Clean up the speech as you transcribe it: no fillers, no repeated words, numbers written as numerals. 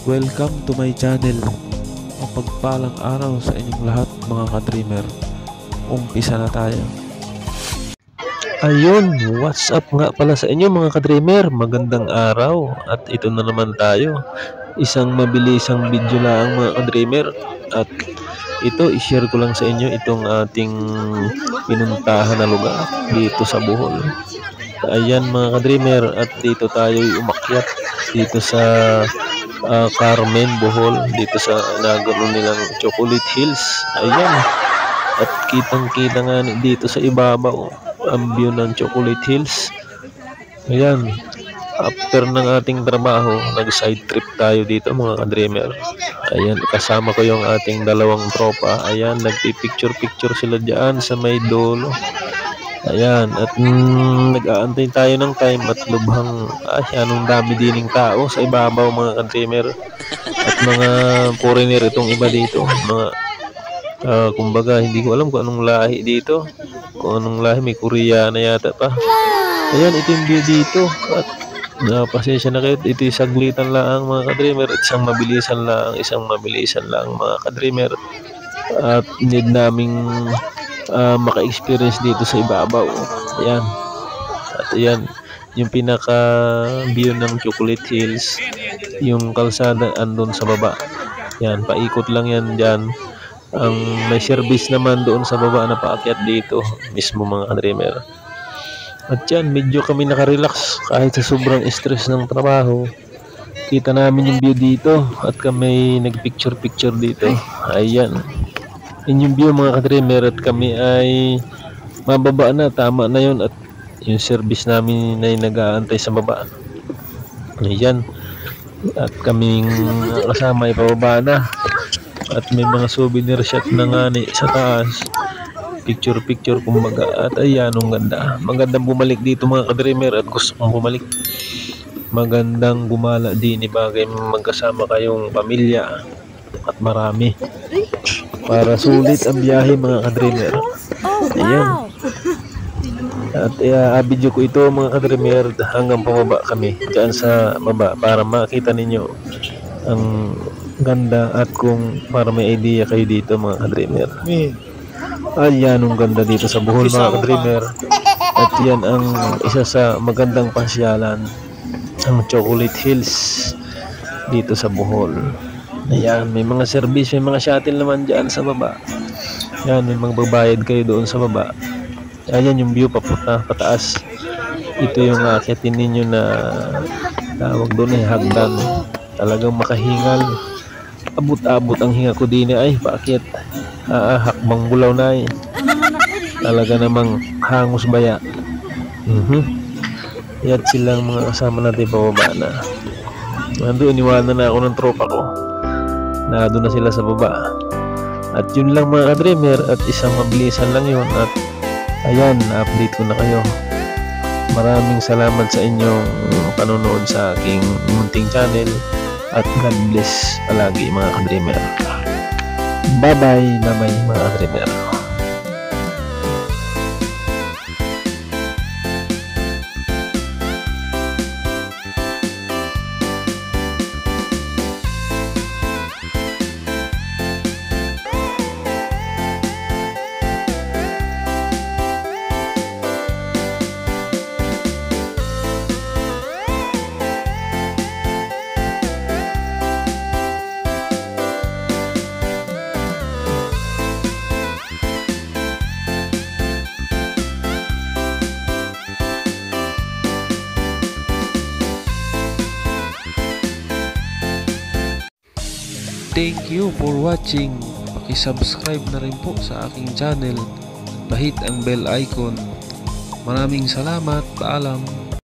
welcome to my channel. Mapagpalang araw sa inyong lahat mga ka-dreamer. Umpisa na tayo. Ayun, what's up nga pala sa inyo mga ka-dreamer. Magandang araw at ito na naman tayo. Isang mabilisang video lang mga ka-dreamer. At ito, i-share ko lang sa inyo itong ating pinuntahan na lugar dito sa Bohol. Ayan mga ka-dreamer, at dito tayo umakyat dito sa Carmen, Bohol, dito sa nagano nilang Chocolate Hills. Ayan, at kitang-kita nga dito sa ibabaw ang view ng Chocolate Hills. Ayan, after ng ating trabaho, nag-side trip tayo dito mga ka-dreamer. Ayan, kasama ko yung ating dalawang tropa. Ayan, nagpipicture-picture sila dyan sa may dulo. Ayan, at nag-aantay tayo ng time at lubhang anong dami dining tao sa ibabaw mga ka-dreamer. At mga foreigner itong iba dito, mga kumbaga hindi ko alam kung anong lahi dito, kung anong lahi, may Koreana yata pa. Ayan, ito yung view dito. At pasensya na kayo, ito yung saglitan lang mga ka-dreamer, at isang mabilisan lang mga ka-dreamer. At need naming maka-experience dito sa ibabaw. Ayan, at ayan yung pinaka view ng Chocolate Hills. Yung kalsada andun sa baba. Yan, paikot lang yan dyan. Ang may service naman doon sa baba na paakyat dito mismo mga ka-dreamer. At yan, medyo kami nakarelax kahit sa sobrang stress ng trabaho. Kita namin yung view dito at kami nagpicture-picture dito. Ayan, yung view mga ka-dreamer, at kami ay mababa na, tama na yun, at yung service namin ay nag-aantay sa baba. Ayan, at kaming kasama ay pababa na, at may mga souvenir shot na nga sa taas, picture kumbaga. At ayan, ang ganda, magandang bumalik dito mga ka-dreamer, at gusto kong bumalik. Magandang gumala din, bagay magkasama kayong pamilya at marami para sulit ang biyahe mga ka-dreamer. Ayan, at video ko ito mga ka-dreamer hanggang pababa kami dyan sa baba para makita ninyo ang ganda, at kung para may idea kayo dito mga ka-dreamer. Ayan, ang ganda dito sa Bohol mga ka-dreamer. At yan ang isa sa magandang pasyalan, ang Chocolate Hills dito sa Bohol. Ayan, may mga service, may mga shuttle naman dyan sa baba. Ayan, may mga babayad kayo doon sa baba. Ayan yung view pataas. Ito yung akitin ninyo na tawag doon ay hagdan. Talagang makahingal. Abot-abot ang hinga ko din ay paakyat. Hakbang bulaw na talaga namang hangos baya. Yan silang mga kasama natin pababa na. Nandun, iniwanan na ako ng tropa ko. Doon na sila sa baba. At yun lang mga ka-dreamer, at isang mabilisan lang yun. At ayan, na-update ko na kayo. Maraming salamat sa inyong panonood sa aking munting channel, at God bless palagi mga ka-dreamer. Bye bye mga ka-dreamer. Thank you for watching. Paki-subscribe na rin po sa aking channel. Bahit ang bell icon. Maraming salamat. Paalam.